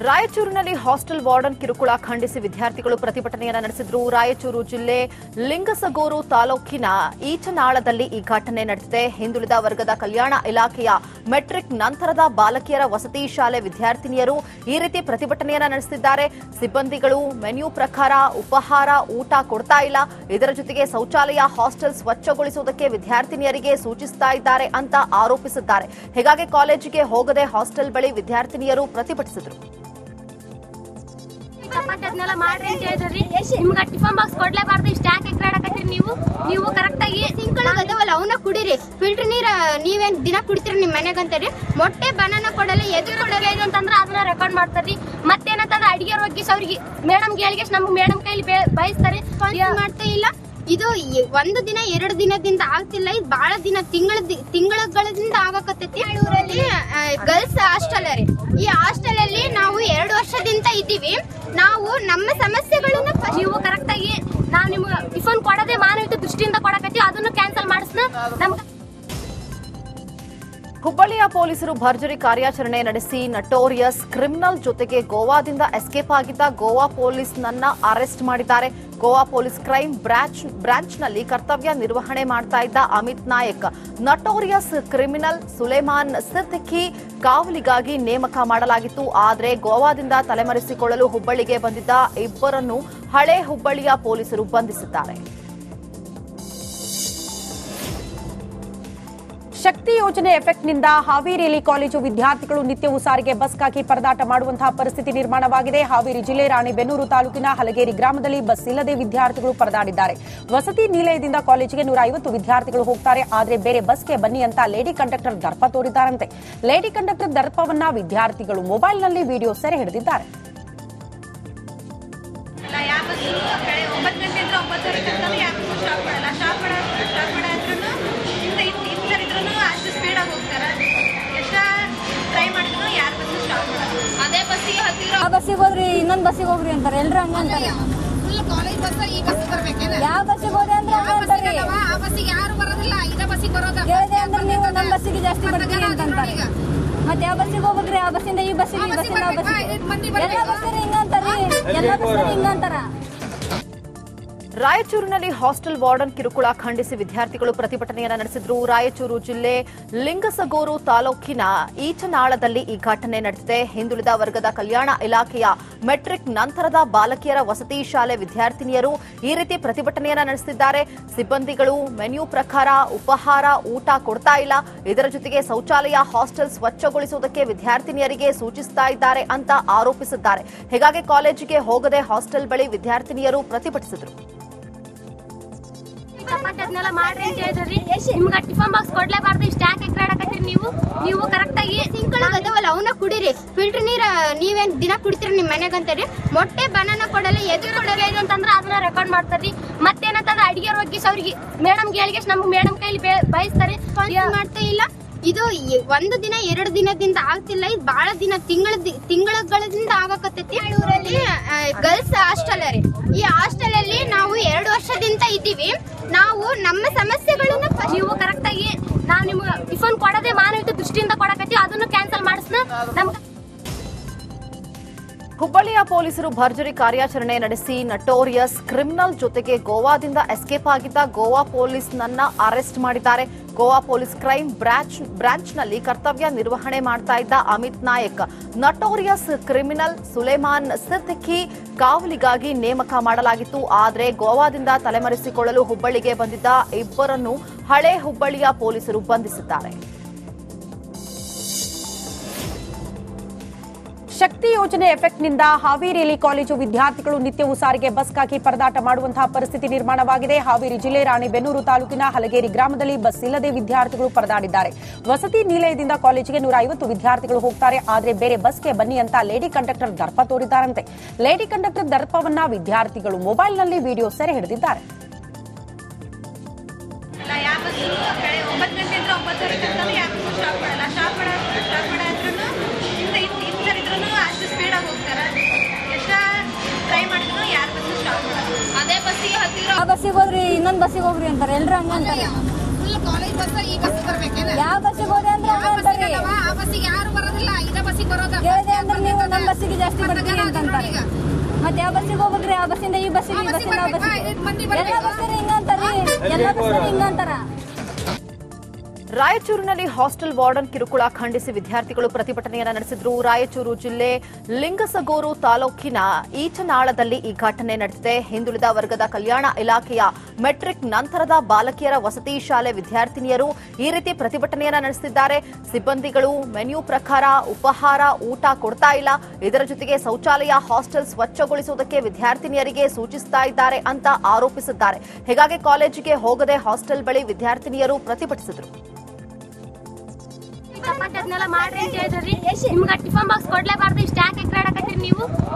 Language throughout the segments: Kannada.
ರಾಯಚೂರಿನಲ್ಲಿ ಹಾಸ್ಟೆಲ್ ವಾರ್ಡನ್ ಕಿರುಕುಳ ಖಂಡಿಸಿ ವಿದ್ಯಾರ್ಥಿಗಳು ಪ್ರತಿಭಟನೆಯನ್ನು ನಡೆಸಿದ್ರು. ರಾಯಚೂರು ಜಿಲ್ಲೆ ಲಿಂಗಸಗೂರು ತಾಲೂಕಿನ ಈಚನಾಳದಲ್ಲಿ ಈ ಘಟನೆ ನಡೆದಿದೆ. ಹಿಂದುಳಿದ ವರ್ಗದ ಕಲ್ಯಾಣ ಇಲಾಖೆಯ ಮೆಟ್ರಿಕ್ ನಂತರದ ಬಾಲಕಿಯರ ವಸತಿ ಶಾಲೆ ವಿದ್ಯಾರ್ಥಿನಿಯರು ಈ ರೀತಿ ಪ್ರತಿಭಟನೆಯನ್ನು ನಡೆಸುತ್ತಿದ್ದಾರೆ. ಸಿಬ್ಬಂದಿಗಳು ಮೆನ್ಯೂ ಪ್ರಕಾರ ಉಪಹಾರ ಊಟ ಕೊಡ್ತಾ ಇಲ್ಲ, ಇದರ ಜೊತೆಗೆ ಶೌಚಾಲಯ ಹಾಸ್ಟೆಲ್ ಸ್ವಚ್ಛಗೊಳಿಸುವುದಕ್ಕೆ ವಿದ್ಯಾರ್ಥಿನಿಯರಿಗೆ ಸೂಚಿಸ್ತಾ ಇದ್ದಾರೆ ಅಂತ ಆರೋಪಿಸಿದ್ದಾರೆ. ಹೀಗಾಗಿ ಕಾಲೇಜಿಗೆ ಹೋಗದೆ ಹಾಸ್ಟೆಲ್ ಬಳಿ ವಿದ್ಯಾರ್ಥಿನಿಯರು ಪ್ರತಿಭಟಿಸಿದರು. ಚಪಾತಿನೆಲ್ಲ ಮಾಡ್ರಿ ಅಂತ ಹೇಳಿದ್ರಿ. ನಿಮ್ಗೆ ಟಿಫನ್ ಬಾಕ್ಸ್ ಕೊಡ್ಲೇಬಾರ್ದು, ಇಷ್ಟ ಯಾಕೆ ಎಕ್ರಾಡಕತ್ತೀರಿ ನೀವು ಕರೆಕ್ಟ್ ಆಗಿ ಸಿಂಕಳ ಗದವಲ್ಲ ಅವನ್ನ ಕುಡೀರಿ. ಫಿಲ್ಟರ್ ನೀರ ನೀವೇನ್ ದಿನ ಕುಡಿತೀರಿ ನಿಮ್ ಮನೆಗೆ ಅಂತಾರಿ. ಮೊಟ್ಟೆ ಬನಾನ ಕೊಡಲ್ಲ, ಎದು ಕೊಡಲ್ಲ ಇದು ಅಂತಂದ್ರೆ ಅದನ್ನ ರೆಕಾರ್ಡ್ ಮಾಡ್ತಾರ್ರಿ. ಮತ್ತೇನಂತಂದ್ರೆ ಅಡಿಗೆ ಹೋಗಿ ಅವ್ರಿಗೆ ಮೇಡಮ್ಗೆ ಹೇಳಿಗೆ ನಮ್ಗೆ ಮೇಡಮ್ ಕೈಲಿ ಬಯಸ್ತಾರೆ ಮಾಡ್ತಾ ಇಲ್ಲ. ಇದು ಒಂದು ದಿನ ಎರಡು ದಿನದಿಂದ ಆಗ್ತಿಲ್ಲ, ಇದು ಬಹಳ ದಿನ ತಿಂಗಳಗಳಿಂದ ಆಗಕತ್ತೈತಿ. ಊರಲ್ಲಿ ಗರ್ಲ್ಸ್ ಹಾಸ್ಟೆಲ್ ರೀ. ಈ ಹಾಸ್ಟೆಲ್ ಅಲ್ಲಿ ನಾವು 2 ವರ್ಷದಿಂದ ಇದ್ದೀವಿ. ನಾವು ನಮ್ಮ ಸಮಸ್ಯೆಗಳನ್ನ ನೀವು ಕರೆಕ್ಟ್ ಆಗಿ ನಾವು ನಿಮ್ಗೆ ಟಿಫನ್ ಕೊಡದೆ ಮಾನವೀಯ ದೃಷ್ಟಿಯಿಂದ ಕೊಡಕತ್ತೀವಿ, ಅದನ್ನು ಕ್ಯಾನ್ಸಲ್ ಮಾಡಿಸ್ನ ನಮ್ಗೆ. ಹುಬ್ಬಳ್ಳಿಯ ಪೊಲೀಸರು ಭರ್ಜರಿ ಕಾರ್ಯಾಚರಣೆ ನಡೆಸಿ ನಟೋರಿಯಸ್ ಕ್ರಿಮಿನಲ್ ಜೊತೆಗೆ ಗೋವಾದಿಂದ ಎಸ್ಕೇಪ್ ಆಗಿದ್ದ ಗೋವಾ ಪೊಲೀಸ್ನನ್ನ ಅರೆಸ್ಟ್ ಮಾಡಿದ್ದಾರೆ. ಗೋವಾ ಪೊಲೀಸ್ ಕ್ರೈಮ್ ಬ್ರಾಂಚ್ನಲ್ಲಿ ಕರ್ತವ್ಯ ನಿರ್ವಹಣೆ ಮಾಡ್ತಾ ಇದ್ದ ಅಮಿತ್ ನಾಯಕ್ ನಟೋರಿಯಸ್ ಕ್ರಿಮಿನಲ್ ಸುಲೇಮಾನ್ ಸಿದ್ದಿಖಿ ಕಾವಲಿಗಾಗಿ ನೇಮಕ ಮಾಡಲಾಗಿತ್ತು. ಆದರೆ ಗೋವಾದಿಂದ ತಲೆಮರೆಸಿಕೊಳ್ಳಲು ಹುಬ್ಬಳ್ಳಿಗೆ ಬಂದಿದ್ದ ಇಬ್ಬರನ್ನು ಹಳೆ ಹುಬ್ಬಳ್ಳಿಯ ಪೊಲೀಸರು ಬಂಧಿಸಿದ್ದಾರೆ. ಶಕ್ತಿ ಯೋಜನೆ ಎಫೆಕ್ಟ್ನಿಂದ ಹಾವೇರಿಯಲ್ಲಿ ಕಾಲೇಜು ವಿದ್ಯಾರ್ಥಿಗಳು ನಿತ್ಯವೂ ಸಾರಿಗೆ ಬಸ್ಗಾಗಿ ಪರದಾಟ ಮಾಡುವಂತಹ ಪರಿಸ್ಥಿತಿ ನಿರ್ಮಾಣವಾಗಿದೆ. ಹಾವೇರಿ ಜಿಲ್ಲೆ ರಾಣೆಬೆನ್ನೂರು ತಾಲೂಕಿನ ಹಲಗೇರಿ ಗ್ರಾಮದಲ್ಲಿ ಬಸ್ ಇಲ್ಲದೆ ವಿದ್ಯಾರ್ಥಿಗಳು ಪರದಾಡಿದ್ದಾರೆ. ವಸತಿ ನಿಲಯದಿಂದ ಕಾಲೇಜಿಗೆ 150 ವಿದ್ಯಾರ್ಥಿಗಳು ಹೋಗ್ತಾರೆ, ಆದರೆ ಬೇರೆ ಬಸ್ಗೆ ಬನ್ನಿ ಅಂತ ಲೇಡಿ ಕಂಡಕ್ಟರ್ ದರ್ಪ ತೋರಿದ್ದಾರಂತೆ. ಲೇಡಿ ಕಂಡಕ್ಟರ್ ದರ್ಪವನ್ನ ವಿದ್ಯಾರ್ಥಿಗಳು ಮೊಬೈಲ್ನಲ್ಲಿ ವಿಡಿಯೋ ಸೆರೆ ಹಿಡಿದಿದ್ದಾರೆ. ಆ ಬಸ್ಸಿಗೆ ಹೋದ್ರಿ ಇನ್ನೊಂದು ಬಸ್ಸಿಗೆ ಹೋಗ್ರಿ ಅಂತಾರೆ. ಎಲ್ರು ಹಂಗ ಅಂತಾರೆ. ಯಾವ ಬಸ್ಸಿಗೆ ಹೋದೆ ಅಂದ್ರೆ ಹೇಳಿದೆ ಅಂದ್ರೆ ನೀವು ನಮ್ಮ ಬಸ್ಸಿಗೆ ಜಾಸ್ತಿ ಬರ್ತೀರಿ ಅಂತಂತಾರೆ. ಮತ್ತೆ ಯಾವ ಬಸ್ಸಿಗೆ ಹೋಗ್ರಿ, ಆ ಬಸ್ಸಿಂದ ಈ ಬಸ್ಸಿಗೆ, ಈ ಬಸ್ಸಿಂದ ಆ ಬಸ್ಸಿಗೆ, ಎಲ್ಲ ಬಸ್ಸಿಗೆ ಹಿಂಗಂತಾರಿ, ಎಲ್ಲ ಬಸ್ಸಿಗೆ ಹಿಂಗಂತಾರ. ರಾಯಚೂರಿನಲ್ಲಿ ಹಾಸ್ಟೆಲ್ ವಾರ್ಡನ್ ಕಿರುಕುಳ ಖಂಡಿಸಿ ವಿದ್ಯಾರ್ಥಿಗಳು ಪ್ರತಿಭಟನೆಯನ್ನು ನಡೆಸಿದ್ರು. ರಾಯಚೂರು ಜಿಲ್ಲೆ ಲಿಂಗಸಗೂರು ತಾಲೂಕಿನ ಈಚನಾಳದಲ್ಲಿ ಈ ಘಟನೆ ನಡೆದಿದೆ. ಹಿಂದುಳಿದ ವರ್ಗದ ಕಲ್ಯಾಣ ಇಲಾಖೆಯ ಮೆಟ್ರಿಕ್ ನಂತರದ ಬಾಲಕಿಯರ ವಸತಿ ಶಾಲೆ ವಿದ್ಯಾರ್ಥಿನಿಯರು ಈ ರೀತಿ ಪ್ರತಿಭಟನೆಯನ್ನು ನಡೆಸುತ್ತಿದ್ದಾರೆ. ಸಿಬ್ಬಂದಿಗಳು ಮೆನ್ಯೂ ಪ್ರಕಾರ ಉಪಹಾರ ಊಟ ಕೊಡ್ತಾ ಇಲ್ಲ, ಇದರ ಜೊತೆಗೆ ಶೌಚಾಲಯ ಹಾಸ್ಟೆಲ್ ಸ್ವಚ್ಛಗೊಳಿಸುವುದಕ್ಕೆ ವಿದ್ಯಾರ್ಥಿನಿಯರಿಗೆ ಸೂಚಿಸ್ತಾ ಇದ್ದಾರೆ ಅಂತ ಆರೋಪಿಸಿದ್ದಾರೆ. ಹೀಗಾಗಿ ಕಾಲೇಜಿಗೆ ಹೋಗದೆ ಹಾಸ್ಟೆಲ್ ಬಳಿ ವಿದ್ಯಾರ್ಥಿನಿಯರು ಪ್ರತಿಭಟಿಸಿದರು. ಚಪಾತಿನೆಲ್ಲ ಮಾಡ್ರಿ ಅಂತ ಹೇಳಿದ್ರಿ. ನಿಮ್ಗೆ ಟಿಫನ್ ಬಾಕ್ಸ್ ಕೊಡ್ಲೇಬಾರ್ದು, ಇಷ್ಟ ಯಾಕೆ ಎಕ್ರಾಡಕತ್ತೀರಿ ನೀವು ಕರೆಕ್ಟ್ ಆಗಿ ಸಿಂಕಳ ಗದವಲ್ಲ ಅವನ್ನ ಕುಡೀರಿ. ಫಿಲ್ಟರ್ ನೀರ ನೀವೇನ್ ದಿನ ಕುಡಿತೀರಿ ನಿಮ್ ಮನೆಗೆ ಅಂತಾರಿ. ಮೊಟ್ಟೆ ಬನಾನ ಕೊಡಲ್ಲ, ಎದು ಕೊಡಲ್ಲ ಇದು ಅಂತಂದ್ರೆ ಅದನ್ನ ರೆಕಾರ್ಡ್ ಮಾಡ್ತಾರ್ರಿ. ಮತ್ತೇನಂತಂದ್ರೆ ಅಡಿಗೆ ಹೋಗಿ ಅವ್ರಿಗೆ ಮೇಡಮ್ಗೆ ಹೇಳಿಗೆ ನಮ್ಗೆ ಮೇಡಮ್ ಕೈಲಿ ಬಯಸ್ತಾರೆ ಮಾಡ್ತಾ ಇಲ್ಲ. ಇದು ಒಂದು ದಿನ ಎರಡು ದಿನದಿಂದ ಆಗ್ತಿಲ್ಲ, ಇದು ಬಹಳ ದಿನ ತಿಂಗಳಗಳಿಂದ ಆಗಕತ್ತೈತಿ. ಊರಲ್ಲಿ ಗರ್ಲ್ಸ್ ಹಾಸ್ಟೆಲ್ ರೀ. ಈ ಹಾಸ್ಟೆಲ್ ಅಲ್ಲಿ ನಾವು 2 ವರ್ಷದಿಂದ ಇದ್ದೀವಿ. ನಾವು ನಮ್ಮ ಸಮಸ್ಯೆಗಳನ್ನ ನೀವು ಕರೆಕ್ಟ್ ಆಗಿ ನಾವು ನಿಮ್ಗೆ ಟಿಫನ್ ಕೊಡದೆ ಮಾನವೀಯ ದೃಷ್ಟಿಯಿಂದ ಕೊಡಕತ್ತೀವಿ, ಅದನ್ನು ಕ್ಯಾನ್ಸಲ್ ಮಾಡಿಸ್ನ ನಮ್ಗೆ. ಹುಬ್ಬಳ್ಳಿಯ ಪೊಲೀಸರು ಭರ್ಜರಿ ಕಾರ್ಯಾಚರಣೆ ನಡೆಸಿ ನಟೋರಿಯಸ್ ಕ್ರಿಮಿನಲ್ ಜೊತೆಗೆ ಗೋವಾದಿಂದ ಎಸ್ಕೇಪ್ ಆಗಿದ್ದ ಗೋವಾ ಪೊಲೀಸ್ನನ್ನ ಅರೆಸ್ಟ್ ಮಾಡಿದ್ದಾರೆ. ಗೋವಾ ಪೊಲೀಸ್ ಕ್ರೈಮ್ ಬ್ರಾಂಚ್ನಲ್ಲಿ ಕರ್ತವ್ಯ ನಿರ್ವಹಣೆ ಮಾಡ್ತಾ ಇದ್ದ ಅಮಿತ್ ನಾಯಕ್ ನಟೋರಿಯಸ್ ಕ್ರಿಮಿನಲ್ ಸುಲೇಮಾನ್ ಸಿದ್ದಿಖಿ ಕಾವಲಿಗಾಗಿ ನೇಮಕ ಮಾಡಲಾಗಿತ್ತು. ಆದರೆ ಗೋವಾದಿಂದ ತಲೆಮರೆಸಿಕೊಳ್ಳಲು ಹುಬ್ಬಳ್ಳಿಗೆ ಬಂದಿದ್ದ ಇಬ್ಬರನ್ನು ಹಳೆ ಹುಬ್ಬಳ್ಳಿಯ ಪೊಲೀಸರು ಬಂಧಿಸಿದ್ದಾರೆ. ಶಕ್ತಿ ಯೋಜನೆ ಎಫೆಕ್ಟ್ನಿಂದ ಹಾವೇರಿಯಲ್ಲಿ ಕಾಲೇಜು ವಿದ್ಯಾರ್ಥಿಗಳು ನಿತ್ಯವೂ ಸಾರಿಗೆ ಬಸ್ಗಾಗಿ ಪರದಾಟ ಮಾಡುವಂತಹ ಪರಿಸ್ಥಿತಿ ನಿರ್ಮಾಣವಾಗಿದೆ. ಹಾವೇರಿ ಜಿಲ್ಲೆ ರಾಣೆಬೆನ್ನೂರು ತಾಲೂಕಿನ ಹಲಗೇರಿ ಗ್ರಾಮದಲ್ಲಿ ಬಸ್ ಇಲ್ಲದೆ ವಿದ್ಯಾರ್ಥಿಗಳು ಪರದಾಡಿದ್ದಾರೆ. ವಸತಿ ನಿಲಯದಿಂದ ಕಾಲೇಜಿಗೆ 150 ವಿದ್ಯಾರ್ಥಿಗಳು ಹೋಗ್ತಾರೆ, ಆದರೆ ಬೇರೆ ಬಸ್ಗೆ ಬನ್ನಿ ಅಂತ ಲೇಡಿ ಕಂಡಕ್ಟರ್ ದರ್ಪ ತೋರಿದ್ದಾರಂತೆ. ಲೇಡಿ ಕಂಡಕ್ಟರ್ ದರ್ಪವನ್ನ ವಿದ್ಯಾರ್ಥಿಗಳು ಮೊಬೈಲ್ನಲ್ಲಿ ವಿಡಿಯೋ ಸೆರೆ ಹಿಡಿದಿದ್ದಾರೆ. ಆ ಬಸ್ಸಿಗೆ ಹೋದ್ರಿ ಇನ್ನೊಂದು ಬಸ್ಸಿಗೆ ಹೋಗ್ರಿ ಅಂತಾರೆ. ಎಲ್ರು ಹಂಗ ಅಂತಾರೆ. ಯಾವ ಬಸ್ಸಿಗೆ ಹೋದೆ ಅಂದ್ರೆ ಹೇಳಿದೆ ಅಂದ್ರೆ ನೀವು ನಮ್ಮ ಬಸ್ಸಿಗೆ ಜಾಸ್ತಿ ಅಂತಂತಾರೆ. ಮತ್ತೆ ಯಾವ ಬಸ್ಸಿಗೆ ಹೋಗ್ಬೇಕ್ರಿ, ಆ ಬಸ್ಸಿಂದ ಈ ಬಸ್ಸಿಗೆ, ಈ ಬಸ್ಸಿಂದ ಆ ಬಸ್ಸಿಗೆ ಎಲ್ಲ ಬಸ್ಸರಿ ಹಿಂಗಂತಾರ್ರಿ, ಎಲ್ಲ ಬಸ್ಸರಿ ಹಿಂಗಂತಾರ. ರಾಯಚೂರಿನಲ್ಲಿ ಹಾಸ್ಟೆಲ್ ವಾರ್ಡನ್ ಕಿರುಕುಳ ಖಂಡಿಸಿ ವಿದ್ಯಾರ್ಥಿಗಳು ಪ್ರತಿಭಟನೆಯನ್ನ ನಡೆಸಿದ್ರು. ರಾಯಚೂರು ಜಿಲ್ಲೆ ಲಿಂಗಸಗೂರು ತಾಲೂಕಿನ ಈಚನಾಳದಲ್ಲಿ ಈ ಘಟನೆ ನಡೆದಿದೆ. ಹಿಂದುಳಿದ ವರ್ಗದ ಕಲ್ಯಾಣ ಇಲಾಖೆಯ ಮೆಟ್ರಿಕ್ ನಂತರದ ಬಾಲಕಿಯರ ವಸತಿ ಶಾಲೆ ವಿದ್ಯಾರ್ಥಿನಿಯರು ಈ ರೀತಿ ಪ್ರತಿಭಟನೆಯನ್ನ ನಡೆಸುತ್ತಿದ್ದಾರೆ. ಸಿಬ್ಬಂದಿಗಳು ಮೆನ್ಯೂ ಪ್ರಕಾರ ಉಪಹಾರ ಊಟ ಕೊಡ್ತಾ ಇಲ್ಲ, ಇದರ ಜೊತೆಗೆ ಶೌಚಾಲಯ ಹಾಸ್ಟೆಲ್ ಸ್ವಚ್ಛಗೊಳಿಸುವುದಕ್ಕೆ ವಿದ್ಯಾರ್ಥಿನಿಯರಿಗೆ ಸೂಚಿಸ್ತಾ ಇದ್ದಾರೆ ಅಂತ ಆರೋಪಿಸಿದ್ದಾರೆ. ಹೀಗಾಗಿ ಕಾಲೇಜಿಗೆ ಹೋಗದೆ ಹಾಸ್ಟೆಲ್ ಬಳಿ ವಿದ್ಯಾರ್ಥಿನಿಯರು ಪ್ರತಿಭಟಿಸಿದರು. ಅದನ್ನೆಲ್ಲ ಮಾಡ್ರಿ ಅಂತ ಹೇಳಿದ್ರಿ. ನಿಮ್ಗೆ ಟಿಫನ್ ಬಾಕ್ಸ್ ಕೊಡ್ಲೇಬಾರ್ದು, ಇಷ್ಟ ಯಾಕೆ ಎಕ್ರಾಡಕತ್ತೀರಿ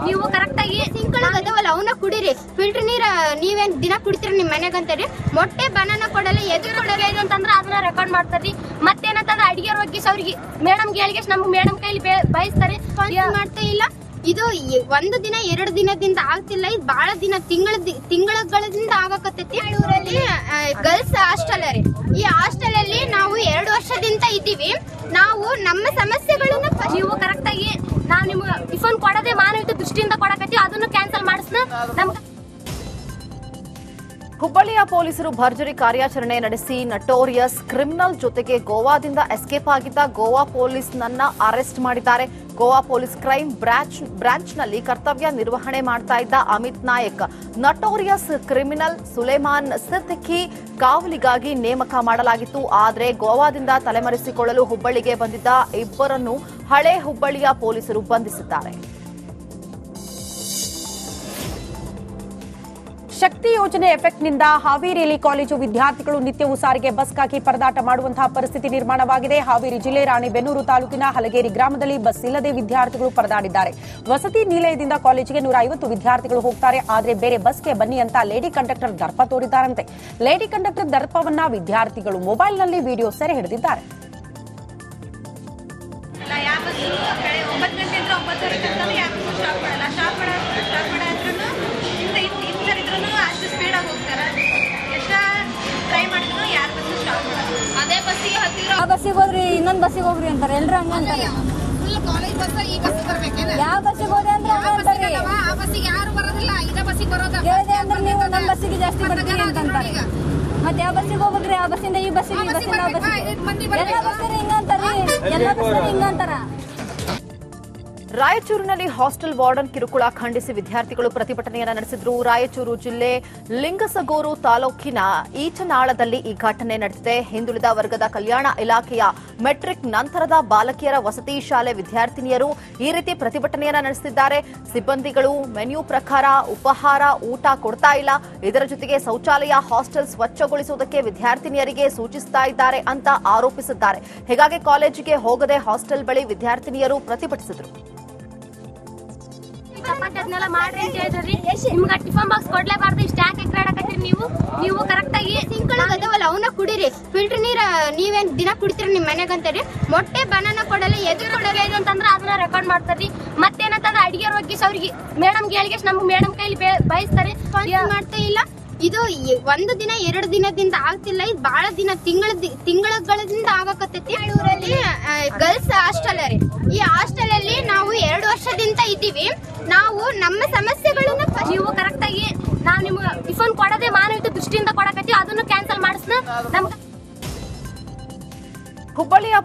ನೀವು ಕರೆಕ್ಟ್ ಆಗಿ ಸಿಂಕ್ಗಳು ಅದಾವಲ್ಲ ಅವನ್ನ ಕುಡೀರಿ. ಫಿಲ್ಟರ್ ನೀರ ನೀವೇನ್ ದಿನ ಕುಡಿತೀರಿ ನಿಮ್ ಮನೆಗಂತಾರಿ. ಮೊಟ್ಟೆ ಬನಾನ ಕೊಡಲ್ಲ, ಎದು ಕೊಡಲ್ಲ ಇದು ಅಂತಂದ್ರೆ ಅದನ್ನ ರೆಕಾರ್ಡ್ ಮಾಡ್ತಾರ್ರಿ. ಮತ್ತೇನಂತಂದ್ರೆ ಅಡಿಗೆ ಒಗ್ಗಿಸಿ ಅವ್ರಿಗೆ ಮೇಡಮ್ಗೆ ಹೇಳಿಗೆ ನಮ್ಗೆ ಮೇಡಮ್ ಕೈಲಿ ಬಯಸ್ತಾರೆ, ಮಾಡ್ತಾ ಇಲ್ಲ. ಇದು ಒಂದು ದಿನ 2 ದಿನದಿಂದ ಆಗ್ತಿಲ್ಲ, ಇದು ಬಹಳ ದಿನ ತಿಂಗಳಗಳಿಂದ ಆಗಕತ್ತೈತಿ. ಊರಲ್ಲಿ ಗರ್ಲ್ಸ್ ಹಾಸ್ಟೆಲ್ ರೀ. ಈ ಹಾಸ್ಟೆಲ್ ಅಲ್ಲಿ ನಾವು 2 ವರ್ಷದಿಂದ ಇದ್ದೀವಿ. ನಾವು ನಮ್ಮ ಸಮಸ್ಯೆಗಳನ್ನ ನೀವು ಕರೆಕ್ಟ್ ಆಗಿ ನಾವು ನಿಮ್ಗೆ ಟಿಫನ್ ಕೊಡದೆ ಮಾನವೀಯ ದೃಷ್ಟಿಯಿಂದ ಕೊಡಕತ್ತೀವಿ, ಅದನ್ನು ಕ್ಯಾನ್ಸಲ್ ಮಾಡಿಸ್ನ ನಮ್ಗೆ. ಹುಬ್ಬಳ್ಳಿಯ ಪೊಲೀಸರು ಭರ್ಜರಿ ಕಾರ್ಯಾಚರಣೆ ನಡೆಸಿ ನಟೋರಿಯಸ್ ಕ್ರಿಮಿನಲ್ ಜೊತೆಗೆ ಗೋವಾದಿಂದ ಎಸ್ಕೇಪ್ ಆಗಿದ್ದ ಗೋವಾ ಪೊಲೀಸ್ನನ್ನ ಅರೆಸ್ಟ್ ಮಾಡಿದ್ದಾರೆ. ಗೋವಾ ಪೊಲೀಸ್ ಕ್ರೈಮ್ ಬ್ರಾಂಚ್ನಲ್ಲಿ ಕರ್ತವ್ಯ ನಿರ್ವಹಣೆ ಮಾಡ್ತಾ ಇದ್ದ ಅಮಿತ್ ನಾಯಕ್ ನಟೋರಿಯಸ್ ಕ್ರಿಮಿನಲ್ ಸುಲೇಮಾನ್ ಸಿದ್ದಿಖಿ ಕಾವಲಿಗಾಗಿ ನೇಮಕ ಮಾಡಲಾಗಿತ್ತು. ಆದರೆ ಗೋವಾದಿಂದ ತಲೆಮರೆಸಿಕೊಳ್ಳಲು ಹುಬ್ಬಳ್ಳಿಗೆ ಬಂದಿದ್ದ ಇಬ್ಬರನ್ನು ಹಳೆ ಹುಬ್ಬಳ್ಳಿಯ ಪೊಲೀಸರು ಬಂಧಿಸಿದ್ದಾರೆ. ಶಕ್ತಿ ಯೋಜನೆ ಎಫೆಕ್ಟ್ನಿಂದ ಹಾವೇರಿಯಲ್ಲಿ ಕಾಲೇಜು ವಿದ್ಯಾರ್ಥಿಗಳು ನಿತ್ಯವೂ ಸಾರಿಗೆ ಬಸ್ಗಾಗಿ ಪರದಾಟ ಮಾಡುವಂತಹ ಪರಿಸ್ಥಿತಿ ನಿರ್ಮಾಣವಾಗಿದೆ. ಹಾವೇರಿ ಜಿಲ್ಲೆ ರಾಣೆಬೆನ್ನೂರು ತಾಲೂಕಿನ ಹಲಗೇರಿ ಗ್ರಾಮದಲ್ಲಿ ಬಸ್ ಇಲ್ಲದೆ ವಿದ್ಯಾರ್ಥಿಗಳು ಪರದಾಡಿದ್ದಾರೆ. ವಸತಿ ನಿಲಯದಿಂದ ಕಾಲೇಜಿಗೆ 150 ವಿದ್ಯಾರ್ಥಿಗಳು ಹೋಗ್ತಾರೆ, ಆದರೆ ಬೇರೆ ಬಸ್ಗೆ ಬನ್ನಿ ಅಂತ ಲೇಡಿ ಕಂಡಕ್ಟರ್ ದರ್ಪ ತೋರಿದ್ದಾರಂತೆ. ಲೇಡಿ ಕಂಡಕ್ಟರ್ ದರ್ಪವನ್ನ ವಿದ್ಯಾರ್ಥಿಗಳು ಮೊಬೈಲ್ನಲ್ಲಿ ವಿಡಿಯೋ ಸೆರೆ ಹಿಡಿದಿದ್ದಾರೆ. ಆ ಬಸ್ಸಿಗೆ ಹೋಗ್ರಿ, ಇನ್ನೊಂದು ಬಸ್ಸಿಗೆ ಹೋಗ್ರಿ ಅಂತಾರೆ. ಎಲ್ರು ಹಂಗಂತಾರೆ. ಯಾವ ಬಸ್ಸಿಗೆ ಹೋದೆ ಅಂದ್ರೆ ಹೇಳಿದೆ ಅಂದ್ರೆ ನೀವು ನಮ್ಮ ಬಸ್ಸಿಗೆ ಜಾಸ್ತಿ ಬರ್ತೀರಿ ಅಂತಂತಾರೆ. ಮತ್ತೆ ಯಾವ ಬಸ್ಸಿಗೆ ಹೋಗ್ಬೇಕ್ರಿ, ಆ ಬಸ್ಸಿಂದ ಈ ಬಸ್ಸಿಗೆ, ಈ ಬಸ್ಸಿಂದ ಆ ಬಸ್ಸಿಗೆ ಎಲ್ಲ ಬಸ್ಸರಿ ಹಿಂಗಂತಾರ್ರಿ, ಎಲ್ಲ ಬಸ್ಸರಿ ಹಿಂಗಂತಾರ. ರಾಯಚೂರಿನಲ್ಲಿ ಹಾಸ್ಟೆಲ್ ವಾರ್ಡನ್ ಕಿರುಕುಳ ಖಂಡಿಸಿ ವಿದ್ಯಾರ್ಥಿಗಳು ಪ್ರತಿಭಟನೆಯನ್ನ ನಡೆಸಿದ್ರು. ರಾಯಚೂರು ಜಿಲ್ಲೆ ಲಿಂಗಸಗೂರು ತಾಲೂಕಿನ ಈಚನಾಳದಲ್ಲಿ ಈ ಘಟನೆ ನಡೆದಿದೆ. ಹಿಂದುಳಿದ ವರ್ಗದ ಕಲ್ಯಾಣ ಇಲಾಖೆಯ ಮೆಟ್ರಿಕ್ ನಂತರದ ಬಾಲಕಿಯರ ವಸತಿ ಶಾಲೆ ವಿದ್ಯಾರ್ಥಿನಿಯರು ಈ ರೀತಿ ಪ್ರತಿಭಟನೆಯನ್ನ ನಡೆಸುತ್ತಿದ್ದಾರೆ. ಸಿಬ್ಬಂದಿಗಳು ಮೆನ್ಯೂ ಪ್ರಕಾರ ಉಪಹಾರ ಊಟ ಕೊಡ್ತಾ ಇಲ್ಲ, ಇದರ ಜೊತೆಗೆ ಶೌಚಾಲಯ ಹಾಸ್ಟೆಲ್ ಸ್ವಚ್ಛಗೊಳಿಸುವುದಕ್ಕೆ ವಿದ್ಯಾರ್ಥಿನಿಯರಿಗೆ ಸೂಚಿಸ್ತಾ ಇದ್ದಾರೆ ಅಂತ ಆರೋಪಿಸಿದ್ದಾರೆ. ಹೀಗಾಗಿ ಕಾಲೇಜಿಗೆ ಹೋಗದೆ ಹಾಸ್ಟೆಲ್ ಬಳಿ ವಿದ್ಯಾರ್ಥಿನಿಯರು ಪ್ರತಿಭಟಿಸಿದರು. ಅದನ್ನೆಲ್ಲ ಮಾಡ್ರಿ ಅಂತ ಹೇಳಿದ್ರಿ. ನಿಮ್ಗೆ ಟಿಫನ್ ಬಾಕ್ಸ್ ಕೊಡ್ಲೇಬಾರ್ದು, ಇಷ್ಟ ಯಾಕೆ ಎಕ್ರಾಡಕತ್ತೀರಿ ನೀವು ಕರೆಕ್ಟ್ ಆಗಿ ಸಿಂಕ್ಗಳು ಅದಾವಲ್ಲ ಅವನ್ನ ಕುಡೀರಿ. ಫಿಲ್ಟರ್ ನೀರ ನೀವೇನ್ ದಿನ ಕುಡಿತೀರಿ ನಿಮ್ ಮನೆಗಂತಾರಿ. ಮೊಟ್ಟೆ ಬನಾನ ಕೊಡಲ್ಲ, ಎದು ಕೊಡಲ್ಲ ಇದು ಅಂತಂದ್ರೆ ಅದನ್ನ ರೆಕಾರ್ಡ್ ಮಾಡ್ತಾರ್ರಿ. ಮತ್ತೇನಂತಂದ್ರೆ ಅಡಿಗೆ ಒಗ್ಗಿಸಿ ಅವ್ರಿಗೆ ಮೇಡಮ್ಗೆ ಹೇಳಿಗೆ ನಮ್ಗೆ ಮೇಡಮ್ ಕೈಲಿ ಬಯಸ್ತಾರೆ, ಮಾಡ್ತಾ ಇಲ್ಲ. ಇದು ಒಂದು ದಿನ 2 ದಿನದಿಂದ ಆಗ್ತಿಲ್ಲ, ಇದು ಬಹಳ ದಿನ ತಿಂಗಳಗಳಿಂದ ಆಗಕತ್ತೈತಿ. ಊರಲ್ಲಿ ಗರ್ಲ್ಸ್ ಹಾಸ್ಟೆಲ್ ರೀ. ಈ ಹಾಸ್ಟೆಲ್ ಅಲ್ಲಿ ನಾವು 2 ವರ್ಷದಿಂದ ಇದ್ದೀವಿ. ನಾವು ನಮ್ಮ ಸಮಸ್ಯೆಗಳನ್ನ ನೀವು ಕರೆಕ್ಟ್ ಆಗಿ ನಾವು ನಿಮ್ಗೆ ಟಿಫನ್ ಕೊಡದೆ ಮಾನವೀಯ ದೃಷ್ಟಿಯಿಂದ ಕೊಡಕತ್ತೀವಿ, ಅದನ್ನು ಕ್ಯಾನ್ಸಲ್ ಮಾಡಿಸ್ನ ನಮ್ಗೆ. ಹುಬ್ಬಳ್ಳಿಯ